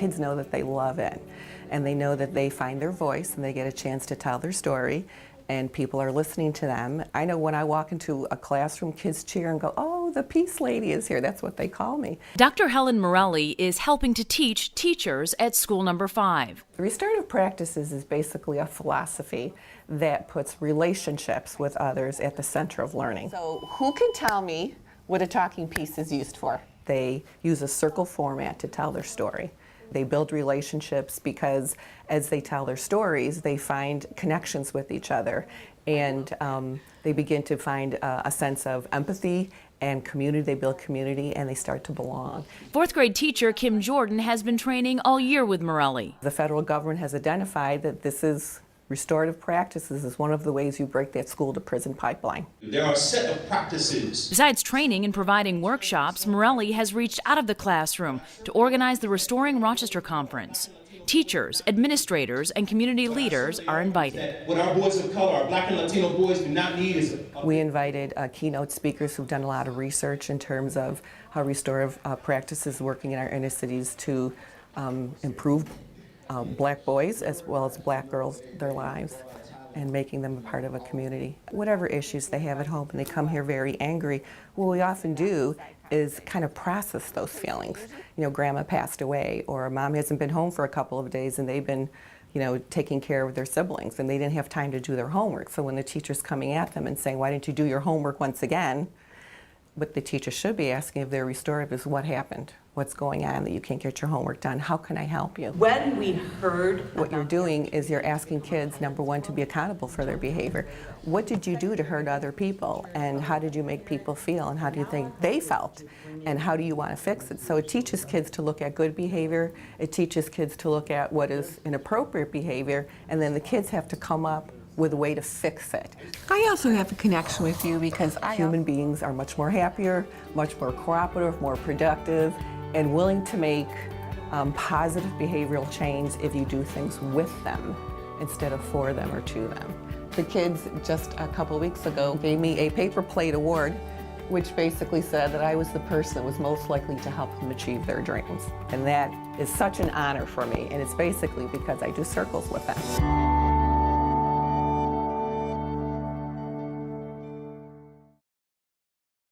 kids know that they love it, and they know that they find their voice and they get a chance to tell their story, and people are listening to them. I know when I walk into a classroom, kids cheer and go, "Oh, the Peace Lady is here." That's what they call me. Dr. Helen Morelli is helping to teach teachers at school number 5. Restorative practices is basically a philosophy that puts relationships with others at the center of learning. So who can tell me what a talking piece is used for? They use a circle format to tell their story. They build relationships because as they tell their stories, they find connections with each other, and they begin to find a sense of empathy and community. They build community and they start to belong. 4th grade teacher Kim Jordan has been training all year with Morelli. The federal government has identified that restorative practices is one of the ways you break that school to prison pipeline. There are a set of practices. Besides training and providing workshops, Morelli has reached out of the classroom to organize the Restoring Rochester Conference. Teachers, administrators, and community leaders are invited. What our boys of color, our Black and Latino boys do not need is We invited keynote speakers who've done a lot of research in terms of how restorative practices working in our inner cities to improve Black boys as well as Black girls, their lives, and making them a part of a community. Whatever issues they have at home and they come here very angry, what we often do is kind of process those feelings. You know, grandma passed away, or mom hasn't been home for a couple of days and they've been, taking care of their siblings and they didn't have time to do their homework. So when the teacher's coming at them and saying, "Why didn't you do your homework once again?" what the teacher should be asking if they're restorative is, what happened? What's going on that you can't get your homework done? How can I help you? When we heard what you're doing is you're asking kids, number one, to be accountable for their behavior. What did you do to hurt other people? And how did you make people feel? And how do you think they felt? And how do you want to fix it? So it teaches kids to look at good behavior. It teaches kids to look at what is inappropriate behavior. And then the kids have to come up with a way to fix it. I also have a connection with you because human beings are much more happier, much more cooperative, more productive, and willing to make positive behavioral change if you do things with them instead of for them or to them. The kids just a couple weeks ago gave me a paper plate award, which basically said that I was the person that was most likely to help them achieve their dreams. And that is such an honor for me, and it's basically because I do circles with them.